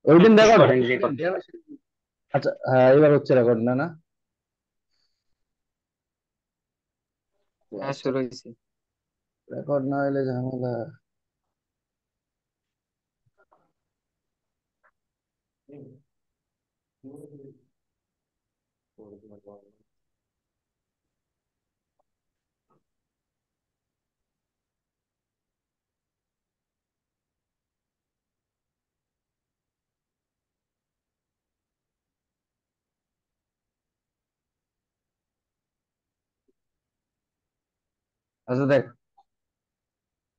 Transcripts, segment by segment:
ওই দিন miss record করেন হয়। যে কথা। আচ্ছা, হ্যাঁ, এবার হচ্ছে রেকর্ড, না না? ও হ্যাঁ, আচ্ছা, শুরু হয়েছে। রেকর্ড না হলে ঝামেলা। আচ্ছা দেখ,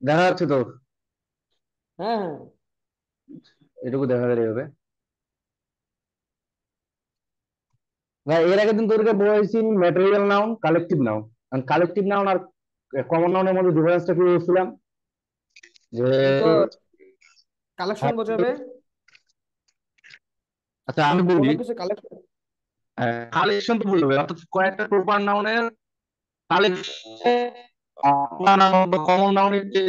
দেখা যাচ্ছে তো? হ্যাঁ, হ্যাঁ। এটুকু দেখা গেলেই হবে। না, এর আগের দিন তোদেরকে বলেছি material noun, collective noun. Collective noun আর কমন নাউনের মধ্যে ডিফারেন্সটা কি বলছিলাম? যে ই তো কালেকশন বোঝাবে। আচ্ছা আমি বলি, কোনো কিছু কালেকশন। কালেকশন তো বলবে, অর্থাৎ কয়েকটা প্রপার নাউনের কালেকশন। কমন নাউনের যে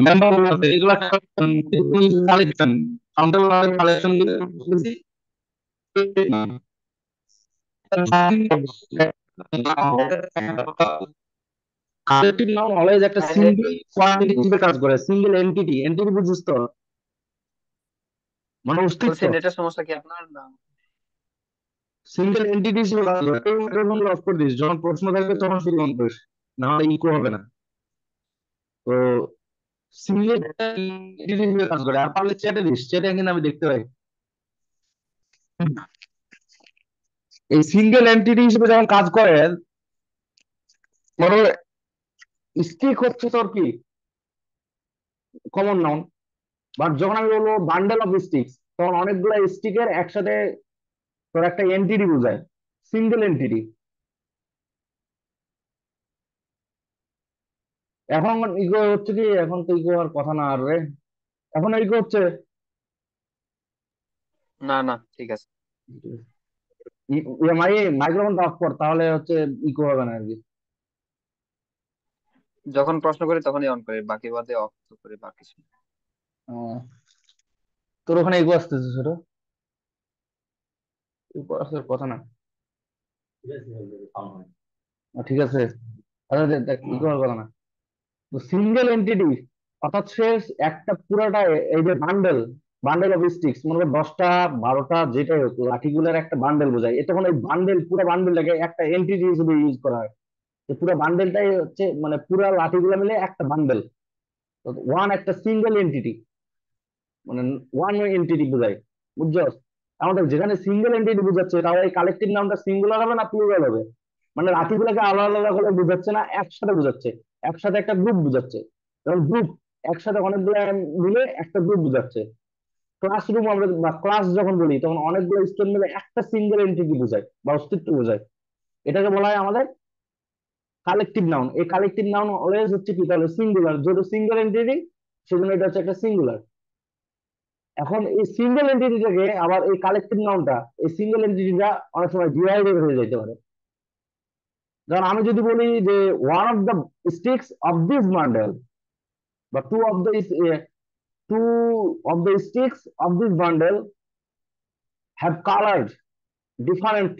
মেম্বার আছে, এগুলা collection, collection collective noun always একটা হ্যাঁ, সিঙ্গেল কোয়ান্টিটি হিসেবে কাজ করে, সিঙ্গেল এন্টিটি। এন্টিটি বুঝছিস তো? মানে অস্তিত্ব, বলছি নেটের সমস্যা কি আপনার না? সিঙ্গেল এন্টিটি হিসেবে কাজ করে। তুই যখন লক করে দিস, যখন প্রশ্ন থাকবে তখন শুধু অন করিস, না হলে ইকো হবে না। তো সিঙ্গেল এন্টিটি হিসেবে কাজ করে। আর পারলে চ্যাটে দিস, চ্যাটে কিন্তু আমি দেখতে পাই। এই সিঙ্গেল এন্টিটি হিসেবে যখন কাজ করে, মানে স্টিক হচ্ছে তোর কি কমন নাউন। বাট যখন আমি বলবো বান্ডেল অফ স্টিক্স, তখন অনেকগুলো স্টিকের একসাথে তোর একটা এন্টিটি বোঝায়, সিঙ্গেল এন্টিটি। এখন ইগো হচ্ছে কি, এখন তো ইগো আর কথা না আর রে। এখন ইগো হচ্ছে না, না, ঠিক আছে। মাইক্রোফোনটা অফ কর, তাহলে হচ্ছে ইকো হবে না আর কি। যখন প্রশ্ন করি তখনই অন করি, বাকি বাদে অফ তো করি বাকি সময়। আহ, তোর ওখানে ইগো আসতেছে ছোট, ইগো আসার কথা না। ঠিক আছে, আচ্ছা দেখ দেখ, ইগো হওয়ার কথা না। তো সিঙ্গেল এন্টিটি, অর্থাৎ সে একটা পুরাটা, এই যে বান্ডেল, বান্ডেল অফ স্টিক্স, মনে করো 10টা 12টা যেটাই হোক, লাঠিগুলোর একটা বান্ডেল বোঝায়। এ তখন ওই বান্ডেল, পুরো বান্ডেলটাকে একটা এন্টিটি হিসেবে ইউজ করা হয়। তো পুরো বান্ডেলটাই হচ্ছে মানে পুরো লাঠিগুলো মিলে একটা বান্ডেল, ওয়ান একটা সিঙ্গেল এন্টিটি, মানে ওয়ান এন্টিটি বোঝায়। বুঝছো? আমাদের যেখানে সিঙ্গেল এন্টিটি বোঝাচ্ছে, তাহলে এই কালেকটিভ নামটা সিঙ্গুলার হবে না প্লুরাল হবে? মানে লাঠিগুলোকে আলাদা আলাদা করে বোঝাচ্ছে না, একসাথে বোঝাচ্ছে, একসাথে একটা গ্রুপ বোঝাচ্ছে। যেমন গ্রুপ, একসাথে অনেকগুলো মিলে একটা গ্রুপ বোঝাচ্ছে। ক্লাসরুম আমরা বা ক্লাস যখন বলি, তখন অনেকগুলো স্টুডেন্ট মিলে একটা সিঙ্গেল এন্টিটি বোঝায় বা অস্তিত্ব বোঝায়। এটাকে বলা হয় আমাদের কালেকটিভ নাউন। এই কালেকটিভ নাউন অলওয়েজ হচ্ছে কি, তাহলে সিঙ্গুলার, যেহেতু সিঙ্গেল এন্টিটি, সেজন্য এটা হচ্ছে একটা সিঙ্গুলার। এখন এই সিঙ্গেল এন্টিটিটাকে আবার এই কালেকটিভ নাউনটা, এই সিঙ্গেল এন্টিটিটা অনেক সময় ডিভাইডেড হয়ে যেতে পারে। যেমন আমি যদি বলি যে one of the sticks of this bundle, বা two of the sticks of this bundle have coloured different,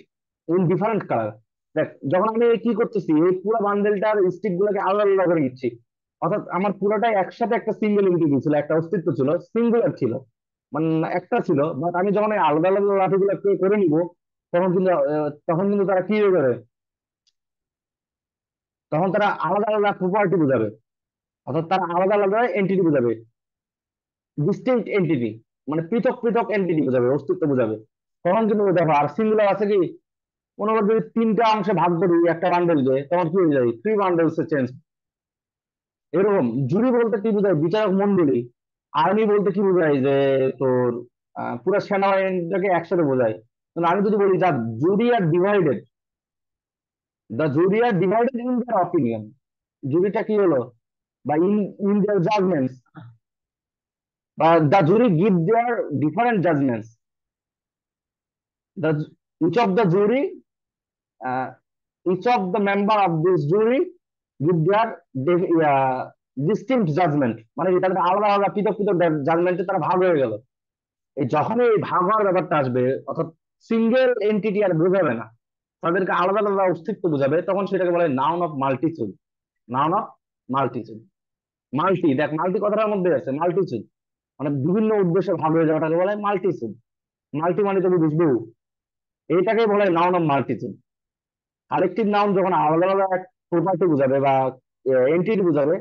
in different colour. দেখ, যখন আমি কি করতেছি, এই পুরো বান্ডেলটার স্টিক গুলোকে আলাদা আলাদা করে দিচ্ছি, অর্থাৎ আমার পুরোটাই একসাথে একটা সিঙ্গেল এন্টিটি ছিল, একটা অস্তিত্ব ছিল, সিঙ্গুলার ছিল, মানে একটা ছিল। বাট আমি যখন এই আলাদা আলাদা লাঠিগুলো করে নিব, তখন কিন্তু তারা কি করে, তখন তারা আলাদা আলাদা প্রপার্টি বোঝাবে, অর্থাৎ তারা আলাদা আলাদা এন্টিটি বোঝাবে, ডিস্টিংক্ট এন্টিটি, মানে পৃথক পৃথক এন্টিটি বোঝাবে, অস্তিত্ব বোঝাবে। তখন কিন্তু দেখো, আর সিঙ্গুলার আছে কি, মনে করো যদি তিনটা অংশে ভাগ করি একটা বান্ডেলকে, তখন কি হয়ে যায়, থ্রি বান্ডেলস চেঞ্জ। এরকম জুরি বলতে কি বোঝায়, বিচারক মন্ডলী। আর্মি বলতে কি বোঝায়, যে তোর পুরো সেনাবাহিনীটাকে একসাথে বোঝায়। কিন্তু আমি যদি বলি the jury are divided in their opinion, জুরিটা কি হলো, বা ইন ইন দেয়ার জাজমেন্টস, বা the jury give their different judgements, the each of the jury, uh, each of the member of this jury give their distinct judgement, মানে কি তাদের আলাদা আলাদা পৃথক পৃথক জাজমেন্টে তারা ভাগ হয়ে গেল। এই যখনই এই ভাগ হওয়ার ব্যাপারটা আসবে, অর্থাৎ সিঙ্গেল এন্টিটি আর বোঝাবে না, তাদেরকে আলাদা আলাদা অস্তিত্ব বোঝাবে, তখন সেটাকে বলে noun of multitude. Noun of multitude. Multi, দেখ মাল্টি কথাটার মধ্যে আছে মাল্টিচুড, মানে বিভিন্ন উদ্দেশ্যে ভাগ হয়ে যাওয়াটাকে বলে মাল্টিচুড। মাল্টি মানে তো বুঝবো, এইটাকে বলে নাউন অফ মাল্টিচুড। কালেকটিভ নাউন যখন আলাদা আলাদা প্রপার্টি বোঝাবে বা এন্টিটি বোঝাবে,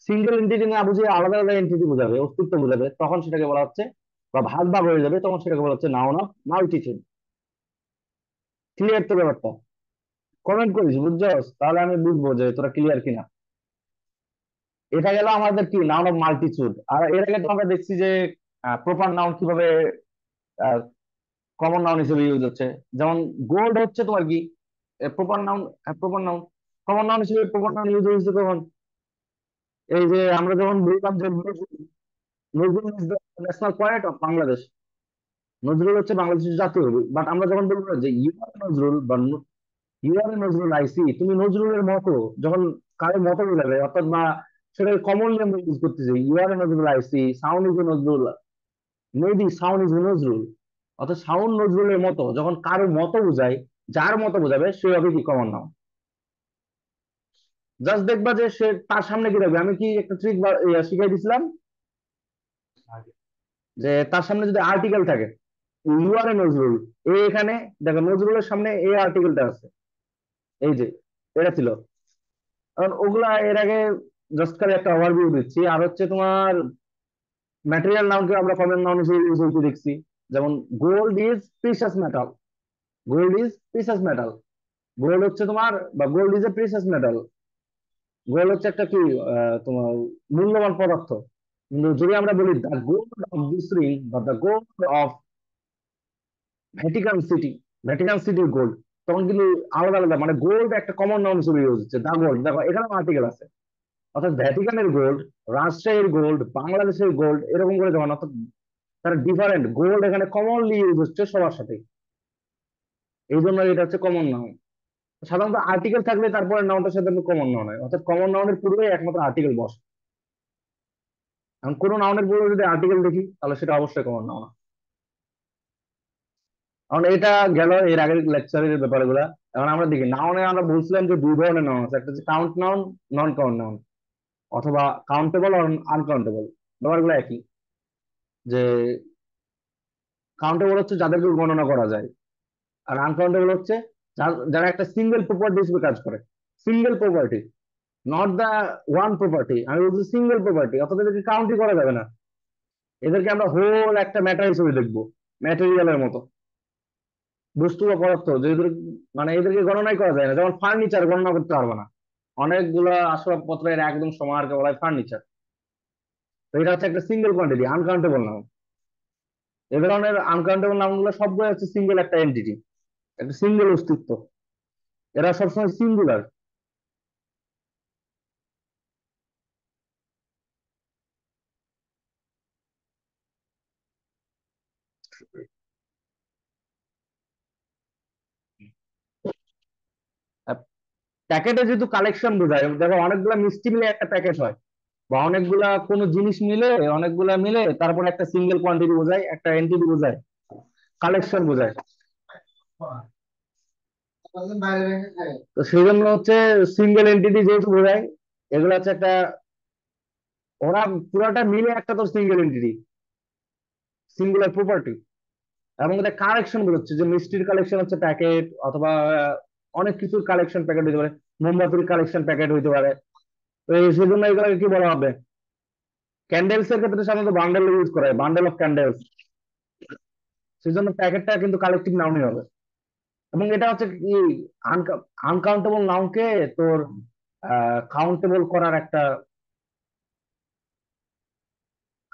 সিঙ্গেল এন্টিটি না বুঝিয়ে আলাদা আলাদা এন্টিটি বোঝাবে, অস্তিত্ব বোঝাবে, তখন সেটাকে বলা হচ্ছে, বা ভাগ ভাগ হয়ে যাবে, তখন সেটাকে বলা হচ্ছে নাউন অফ মাল্টিটিউড। ক্লিয়ার তো ব্যাপারটা? কমেন্ট করিস বুঝছস, তাহলে আমি বুঝবো যে তোরা ক্লিয়ার কিনা। এটা গেল আমাদের কি নাউন অফ মাল্টিটিউড। আর এর আগে তো আমরা দেখছি যে প্রপার নাউন কিভাবে কমন নাউন হিসেবে ইউজ হচ্ছে। যেমন গোল্ড হচ্ছে তোমার কি proper noun, proper noun. Common noun হিসেবে প্রপার নাউন ইউজ হয়েছে কখন? এই যে আমরা যখন বললাম যে Nazrul is the national poet of Bangladesh, Nazrul হচ্ছে বাংলাদেশের জাতীয় কবি, বাট আমরা যখন বলবো যে ইউ আর নজরুল বা ইউ আর নজরুল আইসি, তুমি নজরুলের মতো, যখন কারো মতো বোঝাবে, অর্থাৎ বা সেটাকে কমনলি আমরা ইউজ করতেছি, you are Nazrul I see, sound is Nazrul, maybe sound is Nazrul, অর্থাৎ সাউন্ড নজরুলের মতো, যখন কারো মতো বোঝায়, যার মতো বোঝাবে, সে হবে কি কমন নাউন। জাস্ট দেখবা যে সে তার সামনে কি রাখবে। আমি কি একটা ট্রিক শিখাই দিছিলাম যে তার সামনে যদি আর্টিকেল থাকে, ইউ আর এ নজরুল, এ এখানে দেখো নজরুলের সামনে এ আর্টিকেলটা আছে, এই যে এটা ছিল। কারণ ওগুলা এর আগে জাস্ট খালি একটা ওভারভিউ দিচ্ছি। আর হচ্ছে তোমার ম্যাটেরিয়াল নাউনকে আমরা কমন নাউন হিসেবে ইউজ হইতে দেখছি। যেমন gold is precious metal, gold is precious metal, gold হচ্ছে তোমার, বা gold is a precious metal, gold হচ্ছে একটা কি তোমার মূল্যবান পদার্থ। কিন্তু যদি আমরা বলি the gold of this ring বা the gold of Vatican City, Vatican সিটির গোল্ড, তখন কিন্তু আলাদা আলাদা, মানে গোল্ড একটা কমন নাউন হিসেবে ইউজ হচ্ছে। দা গোল্ড, দেখো এখানে আর্টিকেল আছে, অর্থাৎ ভ্যাটিকানের গোল্ড, রাজশাহীর গোল্ড, বাংলাদেশের গোল্ড, এরকম করে যখন, অর্থাৎ তারা ডিফারেন্ট, গোল্ড এখানে কমনলি ইউজ হচ্ছে সবার সাথে, এই জন্য এটা হচ্ছে কমন নাউন। সাধারণত আর্টিকেল থাকলে তারপরে নাউনটার সাথে কমন নাউন হয়, অর্থাৎ কমন নাউনের পূর্বে একমাত্র আর্টিকেল বসে। এখন কোনো নাউনের পূর্বে যদি আর্টিকেল দেখি, তাহলে সেটা অবশ্যই কমন নাউন। কারণ এটা গেল এর আগের লেকচারের ব্যাপারগুলা। এখন আমরা দেখি নাউনে আমরা বলছিলাম যে দুই ধরনের নাউন আছে, একটা হচ্ছে count noun, non count noun, অথবা কাউন্টেবল আর আনকাউন্টেবল। ব্যাপারগুলো একই, যে কাউন্টেবল হচ্ছে যাদেরকে গণনা করা যায়, আর আনকাউন্টেবল হচ্ছে যারা একটা সিঙ্গেল প্রপার্টি হিসেবে কাজ করে। Single property, not the one property, আমি বলছি সিঙ্গেল প্রপার্টি, অর্থাৎ এদেরকে কাউন্টই করা যাবে না। এদেরকে আমরা হোল একটা ম্যাটার হিসেবে দেখবো, ম্যাটেরিয়ালের মতো, বস্তু বা পদার্থ, যেগুলো মানে এদেরকে গণনাই করা যায় না। যেমন ফার্নিচার গণনা করতে পারবে না, অনেকগুলো আসবাবপত্রের একদম সমাহারকে বলা হয় ফার্নিচার। তো এটা হচ্ছে একটা সিঙ্গেল কোয়ান্টিটি, আনকাউন্টেবল নাউন। এ ধরনের আনকাউন্টেবল নাউনগুলো সবগুলো হচ্ছে সিঙ্গেল একটা এন্টিটি, একটা সিঙ্গেল অস্তিত্ব, এরা সবসময় সিঙ্গুলার। প্যাকেটে যেহেতু কালেকশন বোঝায়, দেখো অনেকগুলা মিষ্টি মিলে একটা প্যাকেট হয়, বা অনেকগুলা কোনো জিনিস মিলে, অনেকগুলা মিলে তারপর একটা সিঙ্গেল কোয়ান্টিটি বোঝায়, একটা এন্টিটি বোঝায়, কালেকশন বোঝায়। তো সেই জন্য হচ্ছে সিঙ্গেল এন্টিটি যেহেতু বোঝায়, এগুলো হচ্ছে একটা, ওরা পুরাটা মিলে একটা তো সিঙ্গেল এন্টিটি, সিঙ্গুলার প্রপার্টি। এবং এটা কালেকশন বোঝাচ্ছে, যে মিষ্টির কালেকশন হচ্ছে প্যাকেট, অথবা অনেক কিছুর কালেকশন প্যাকেট হইতে পারে, মোমবাতির কালেকশন প্যাকেট হইতে পারে। তো সেই জন্য এগুলোকে কি বলা হবে? ক্যান্ডেলস এর ক্ষেত্রে সাধারণত বান্ডেল ইউজ করা হয়, বান্ডেল অফ ক্যান্ডেলস। সেই জন্য প্যাকেটটা কিন্তু কালেকটিভ নাউনই হবে। এবং এটা হচ্ছে কি, আনকাউন্টেবল নাউনকে তোর কাউন্টেবল করার একটা,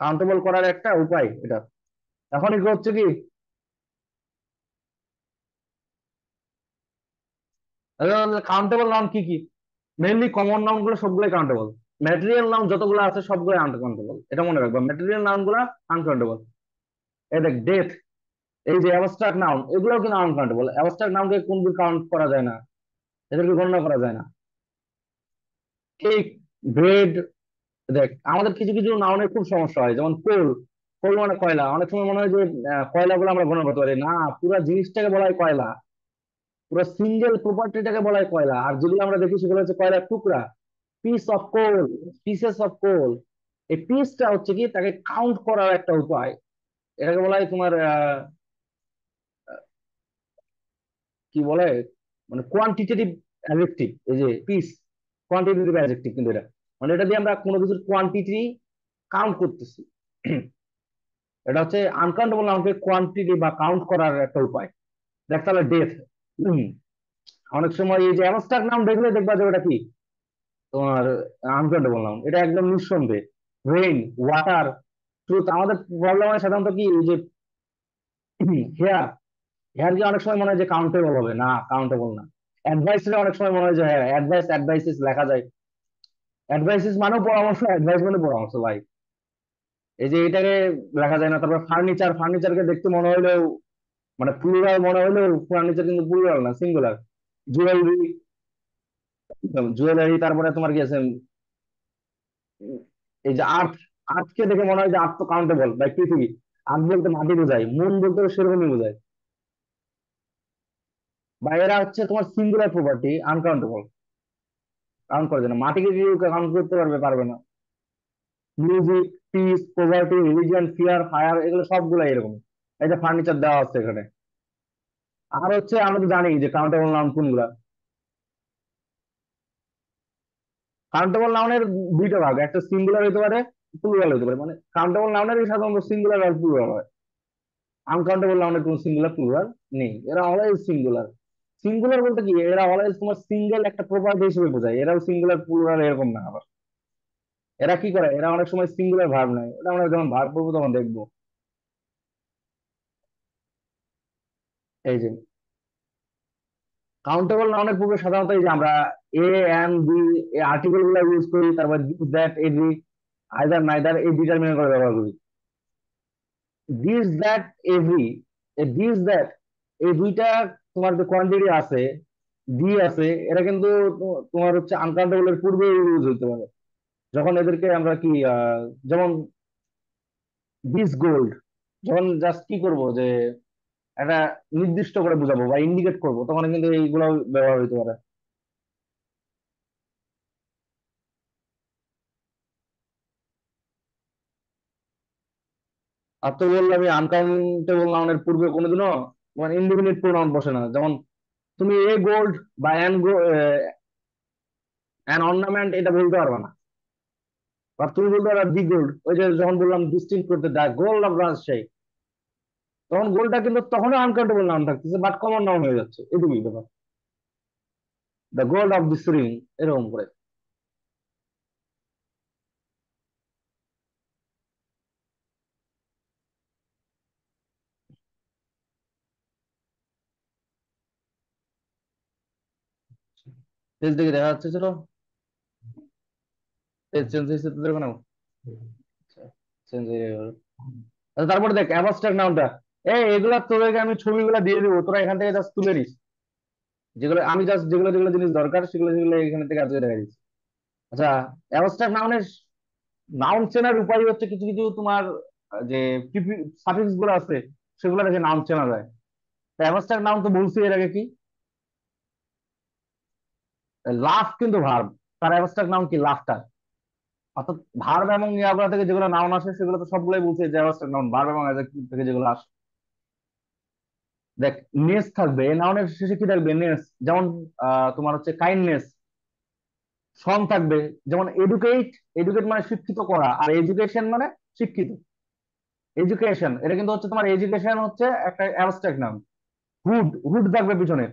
কাউন্টেবল করার একটা উপায় এটা। এখন কি হচ্ছে কি, কাউন্টেবল নাউন কি কি? মেইনলি কমন নাউন গুলো সবগুলো কাউন্টেবল, ম্যাটেরিয়াল নাউন যতগুলো আছে সবগুলো আনকাউন্টেবল, এটা মনে রাখবা, ম্যাটেরিয়াল নাউন গুলো আনকাউন্টেবল। এই দেখ ডেথ, এই যে অ্যাবস্ট্রাক্ট নাউন, এগুলোও কিন্তু আনকাউন্টেবল। অ্যাবস্ট্রাক্ট নাউনকে কোন কাউন্ট করা যায় না, এদেরকে গণনা করা যায় না। কেক, ব্রেড, দেখ আমাদের কিছু কিছু নাউনের খুব সমস্যা হয়, যেমন কোল। কোল মানে কয়লা, অনেক সময় মনে হয় যে কয়লাগুলো আমরা গণনা করতে পারি না, পুরো জিনিসটাকে বলা হয় কয়লা, পুরো সিঙ্গেল প্রপার্টিটাকে বলা হয় কয়লা। আর যেগুলো আমরা দেখি সেগুলো হচ্ছে কয়লার টুকরা, piece of coal, pieces of coal. এই পিসটা হচ্ছে কি তাকে কাউন্ট করার একটা উপায়, এটাকে বলা হয় তোমার কি বলে, মানে কোয়ান্টিটেটিভ অ্যাডজেক্টিভ। এই যে পিস, কোয়ান্টিটেটিভ অ্যাডজেক্টিভ কিন্তু এটা, মানে এটা দিয়ে আমরা কোনো কিছুর কোয়ান্টিটি কাউন্ট করতেছি। এটা হচ্ছে আনকাউন্টেবল নাউনকে কোয়ান্টিটি বা কাউন্ট করার একটা উপায়। দেখ তাহলে ডেথ, অনেক সময় এই যে অ্যাবস্ট্রাক্ট নাউন দেখলে দেখবা যে ওটা কি তোমার আনকাউন্টেবল নাউন, এটা একদম নিঃসন্দেহে। Rain, water, truth. আমাদের প্রবলেম হয় সাধারণত কি এই যে হেয়ার, হেয়ার কি অনেক সময় মনে হয় যে কাউন্টেবল হবে না, কাউন্টেবল না। অ্যাডভাইস অনেক সময় মনে হয় যে হ্যাঁ অ্যাডভাইস, অ্যাডভাইসেস লেখা যায়, অ্যাডভাইসেস মানেও পরামর্শ, অ্যাডভাইস মানে পরামর্শ ভাই। এই যে এটাকে লেখা যায় না। তারপর ফার্নিচার, ফার্নিচারকে দেখতে মনে হলেও মানে প্লুরাল মনে হলেও ফার্নিচার কিন্তু প্লুরাল না, সিঙ্গুলার। Jewellery, jewellery. তারপরে তোমার কি আছে এই যে আর্থ, আর্থকে দেখে মনে হয় যে আর্থ তো কাউন্টেবল বাই পৃথিবী। আর্থ বলতে মাটি বোঝায়, মুন বলতে সেরকমই বোঝায়। বা এরা হচ্ছে তোমার সিঙ্গুলার প্রপার্টি, আনকাউন্টেবল, কাউন্ট করা যায় না। মাটিকে কি কাউন্ট করতে পারবে? পারবে না। Music, piece, poverty, religion, fear, fire, এগুলো সবগুলো এরকম। এই যে ফার্নিচার দেওয়া আছে এখানে। আর হচ্ছে আমরা তো জানি যে কাউন্টেবল নাউন কোনগুলা। কাউন্টেবল নাউনের দুইটা ভাগ, একটা সিঙ্গুলার হতে পারে, প্লুরাল হতে পারে। মানে কাউন্টেবল নাউনের সাধারণত সিঙ্গুলার আর প্লুরাল হয়। আনকাউন্টেবল নাউনের কোনো সিঙ্গুলার প্লুরাল নেই, এরা অলওয়েজ সিঙ্গুলার। সিঙ্গুলার বলতে কি, এরা অলওয়েজ তোমার সিঙ্গেল একটা প্রপার্টি হিসেবে বোঝায়, এরাও সিঙ্গুলার প্লুরাল এরকম না আবার। এরা কি করে, এরা অনেক সময় সিঙ্গুলার ভার্ব নেয়, ওটা আমরা যখন ভার্ব পড়বো তখন দেখবো। এই যে কাউন্টেবল নাউনের পূর্বে সাধারণত এই যে আমরা এ, এন, বি, এই আর্টিকেল গুলো ইউজ করি, তারপর দ্যাট, এভরি, আইদার, নাইদার, এই ডিটারমিন করে ব্যবহার করি। দিস, দ্যাট, এভরি, এই দিস, দ্যাট, এই দুইটা তোমার যে কোয়ান্টিটি আছে, দি আছে, এরা কিন্তু তোমার হচ্ছে আনকাউন্টেবল এর পূর্বে ইউজ হইতে পারে। যখন এদেরকে আমরা কি যেমন দিস গোল্ড, যখন জাস্ট কি করব যে একটা নির্দিষ্ট করে বোঝাবো বা ইন্ডিকেট করবো, তখন কিন্তু এইগুলো ব্যবহার হইতে পারে। আর তো বললাম আমি আনকাউন্টেবল নাউনের পূর্বে কোনোদিনও মানে ইনডিফিনিট প্রোনাউন বসে না। যেমন তুমি এ গোল্ড বা অ্যান অর্নামেন্ট এটা বলতে পারবে না। বা তুমি বলতে পারবে দি গোল্ড, ওই যে যখন বললাম ডিস্টিংক্ট করতে, দ্য গোল্ড অফ রাজশাহী, তখন গোল্ডটা কিন্তু তখনও আনকাউন্টেবল নাউন থাকতেছে, বাট কমন নাউন হয়ে যাচ্ছে, এটুকুই ব্যাপার। The gold of this ring, এরকম করে। পেজ দিকে দেখা যাচ্ছে, চলো পেজ চেঞ্জ হয়েছে তোদের কোনো? চেঞ্জ হয়ে গেল। আচ্ছা, তারপরে দেখ অ্যাবস্ট্রাক্ট নাউনটা, এগুলা তোদেরকে আমি ছবিগুলো দিয়ে দিবো, তোরা এখান থেকে জাস্ট তুলে নিস। যেগুলো আমি জাস্ট যেগুলো যেগুলো জিনিস দরকার সেগুলো সেগুলো এখান থেকে আজকে দেখা দিচ্ছি। আচ্ছা, অ্যাবস্ট্রাক্ট নাউনের নাউন চেনার উপায় হচ্ছে কিছু কিছু তোমার যে সাফিক্স গুলো আছে সেগুলো দেখে নাউন চেনা যায়। অ্যাবস্ট্রাক্ট নাউন তো বলছি এর আগে কি, লাফ কিন্তু ভার্ব, তার অ্যাবস্ট্রাক্ট নাউন কি লাফটার। অর্থাৎ ভার্ব এবং ইয়াগুলা থেকে যেগুলো নাউন আসে সেগুলো তো সবগুলোই বলছে যে অ্যাবস্ট্রাক্ট নাউন, ভার্ব এবং অ্যাডজেক্টিভ থেকে যেগুলো আসে। দেখ নেস থাকবে, এই নাউনের শেষে কি থাকবে? নেস। যেমন তোমার হচ্ছে কাইন্ডনেস। সন থাকবে, যেমন এডুকেট, এডুকেট মানে শিক্ষিত করা, আর এডুকেশন মানে শিক্ষিত। এডুকেশন এটা কিন্তু হচ্ছে তোমার, এডুকেশন হচ্ছে একটা অ্যাবস্ট্রাক্ট নাম। হুড, হুড থাকবে পিছনে।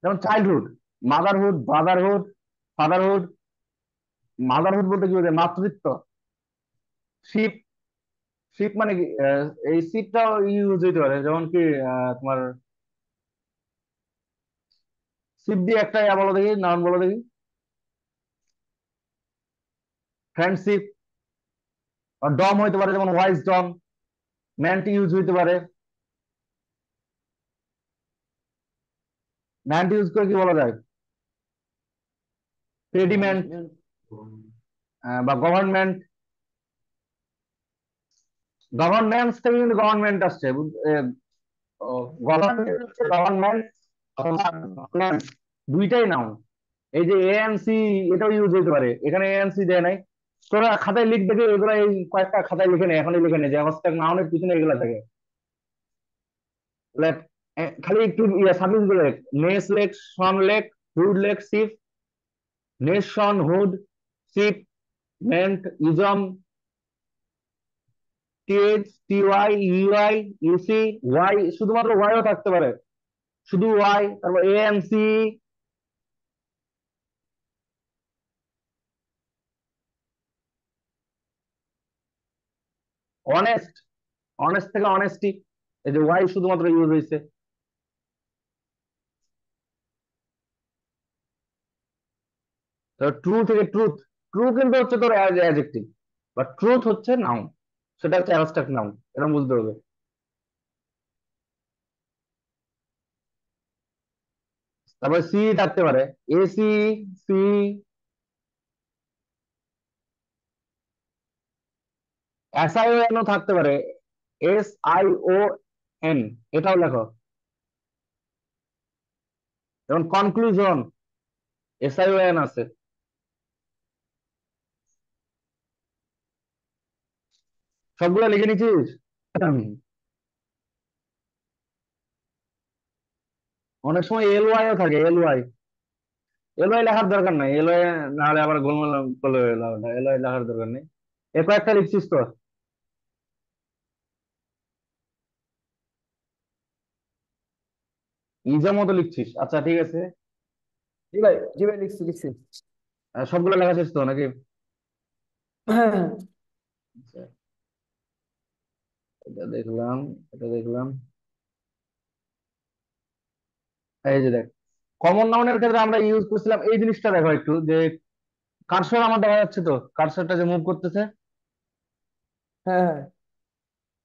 যেমন childhood, motherhood, Brotherhood, fatherhood. Motherhood বলতে কি বোঝায়? মাতৃত্ব। শিপ, শিপ মানে কি এই শিপটাও ইউজ হইতে পারে, যেমন কি তোমার শিপ দিয়ে একটা বলো দেখি, নাম বলো দেখি। ফ্রেন্ডশিপ। ডম হইতে পারে, যেমন ওয়াইজ ডম। ম্যানটি ইউজ হইতে পারে। ম্যানটি ইউজ করে কি বলা যায়? পেডিমেন্ট। বা গভর্নমেন্ট, গভর্নেন্স থেকে কিন্তু গভর্নমেন্ট আসছে। গভর্নমেন্ট হচ্ছে গভর্নমেন্ট, দুইটাই নাউন। এই যে এএনসি, এটাও ইউজ হতে পারে, এখানে এএনসি দেয় নাই। তোরা খাতায় লিখ দেখে, এগুলো এই কয়েকটা খাতায় লিখে নে, এখনই লিখে নে যে হস্টেক নাউনের পিছনে এগুলা থাকে। লেখ, খালি একটু সাবজেক্ট গুলো লেখ। নেস লেখ, সন লেখ, হুড লেখ, ship, ness, son, hood, ship, ment, ism, T H, T Y, U I, U C, Y, শুধুমাত্র ওয়াইও থাকতে পারে, শুধু ওয়াই। তারপর এএনসি, অনেস্ট, অনেস্ট থেকে অনেস্টি, এই যে ওয়াই শুধুমাত্র ইউজ হয়েছে। ট্রু থেকে ট্রুথ, ট্রু কিন্তু হচ্ছে তোর অ্যাডজেক্টিভ, বাট ট্রুথ হচ্ছে নাউন, সেটা হচ্ছে অ্যাবস্ট্রাক্ট নাউন, এটা বুঝতে হবে। তারপরে সি থাকতে পারে, AC, C, S I O N O থাকতে পারে, এস আই ও এন, এটাও লেখো। যেমন conclusion, S I O N আছে। সবগুলো লিখে নিছিস? অনেক সময় এল ওয়াই ও থাকে, এল ওয়াই, এল ওয়াই লেখার দরকার নাই, এল ওয়াই না হলে আবার গোলমাল করলে, এল ওয়াই লেখার দরকার নেই। এ কয়েকটা লিখছিস তো? ইজা মতো লিখছিস, আচ্ছা ঠিক আছে। জি ভাই, জি ভাই, লিখছি লিখছি। সবগুলো লেখা শেষ তো নাকি? হ্যাঁ হ্যাঁ। আচ্ছা, এটা দেখলাম, এটা দেখলাম। এই যে দেখ, কমন নাউনের ক্ষেত্রে আমরা ইউজ করছিলাম এই জিনিসটা, দেখো একটু যে কার্সর আমার দেখা যাচ্ছে তো, কার্সরটা যে মুভ করতেছে। হ্যাঁ হ্যাঁ।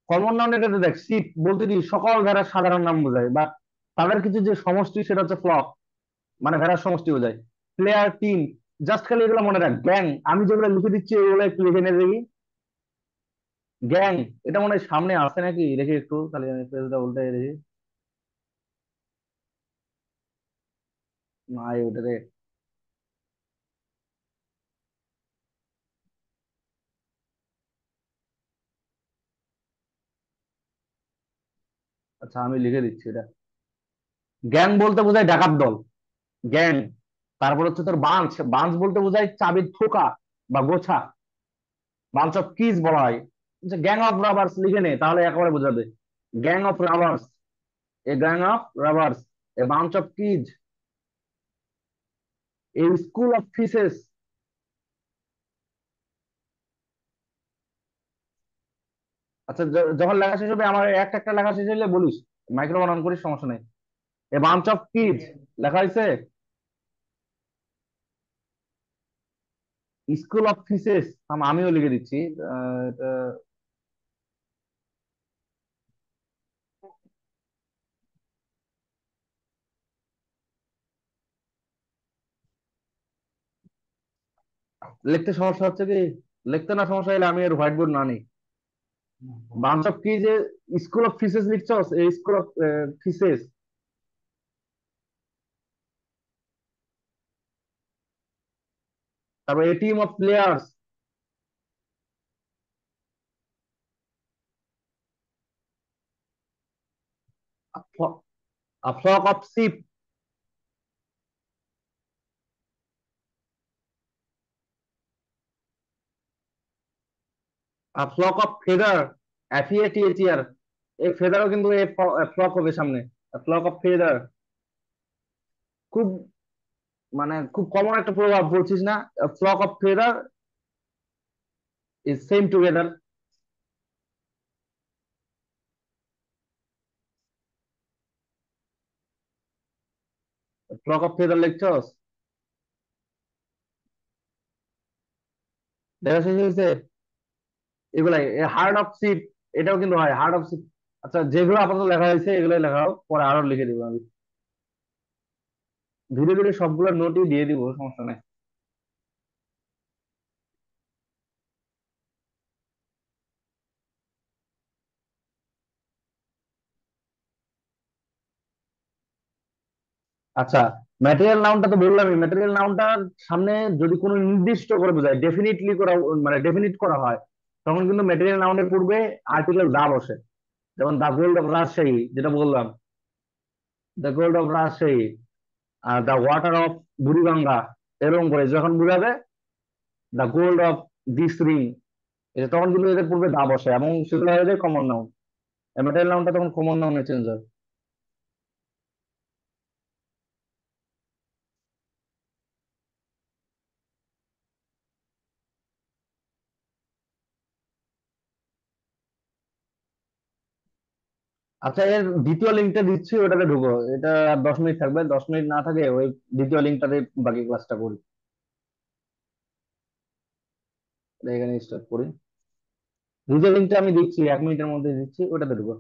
কমন নাউনের ক্ষেত্রে দেখ, শিপ বলতে কি সকল ভেড়ার সাধারণ নাম বোঝায়, বা তাদের কিছু যে সমষ্টি সেটা হচ্ছে ফ্লক, মানে ভেড়ার সমষ্টি বোঝায়। প্লেয়ার, টিম, জাস্ট খালি এগুলো মনে রাখ। গ্যাং, আমি যেগুলো লিখে দিচ্ছি এগুলো একটু লিখে নিয়ে দেখি। গ্যাং, এটা মনে হয় সামনে আছে নাকি, দেখি একটু, তাহলে আমি পেজটা উল্টে দেখি। নাই ওটা রে। আচ্ছা আমি লিখে দিচ্ছি এটা। গ্যাং বলতে বোঝায় ডাকাত দল, গ্যাং। তারপর হচ্ছে তোর বাঞ্চ, বাঞ্চ বলতে বোঝায় চাবির থোকা বা গোছা, বাঞ্চ অফ কিজ বলা হয়। গ্যাং অফ রাবার্স লিখে নে, তাহলে একেবারে বোঝাবে। Gang of robbers, a gang of robbers, a bunch of keys, a school of fishes. আচ্ছা যখন লেখা শেষ হবে, আমার একটা একটা লেখা শেষ হলে বলিস, মাইক্রোফোন অন করিস, সমস্যা নেই। এ বাঞ্চ অফ কিজ লেখা হয়েছে। স্কুল অফ ফিশেস আমিও লিখে দিচ্ছি। এটা লিখতে সমস্যা হচ্ছে কি? লিখতে না সমস্যা হলে আমি এর হোয়াইট বোর্ড না নিই। বাঞ্চ অফ কি যে স্কুল অফ ফিশেস লিখছস, এই স্কুল অফ ফিশেস। তারপর a team of players, a flock of sheep, a flock of feather, FEATHER। এই ফেদারও কিন্তু এই ফ্লক হবে সামনে, ফ্লক অফ ফেদার। খুব, মানে খুব কমন একটা প্রভাব, বলছিস না? Flock of feather is same together. Flock of feather লিখছস, দেখা শেষ হয়েছে। এগুলাই হার্ড অফ শিপ, এটাও কিন্তু হয় হার্ড অফ শিপ। আচ্ছা যেগুলো আপাতত লেখা হয়েছে এগুলোই লেখাও, পরে আরো লিখে দিব আমি। ধীরে ধীরে সবগুলো নোটই দিয়ে দিব, সমস্যা নাই। আচ্ছা, ম্যাটেরিয়াল নাউনটা তো বললামই, ম্যাটেরিয়াল নাউনটার সামনে যদি কোনো নির্দিষ্ট করে বোঝায়, ডেফিনিটলি করা, মানে ডেফিনিট করা হয়, তখন কিন্তু ম্যাটেরিয়াল নাউনের পূর্বে আর্টিকেল দা বসে। যেমন দা গোল্ড অফ রাজশাহী, যেটা বললাম, the gold of Rajshahi, are the water of Buriganga, এরকম করে যখন বোঝাবে the gold of this ring, তখন কিন্তু এদের পূর্বে দা বসে এবং সেগুলো হয়ে যায় কমন নাউন। ম্যাটেরিয়াল নাউনটা তখন কমন নাউনে চেঞ্জ হয়। আচ্ছা, এর দ্বিতীয় লিঙ্কটা দিচ্ছি, ওটাতে ঢুকো। এটা আর 10 মিনিট থাকবে, 10 মিনিট না থাকে ওই দ্বিতীয় লিঙ্কটাতে বাকি ক্লাসটা করি। এখানে স্টার্ট করি। দ্বিতীয় লিঙ্কটা আমি দিচ্ছি, 1 মিনিটের মধ্যে দিচ্ছি, ওটাতে ঢুকো।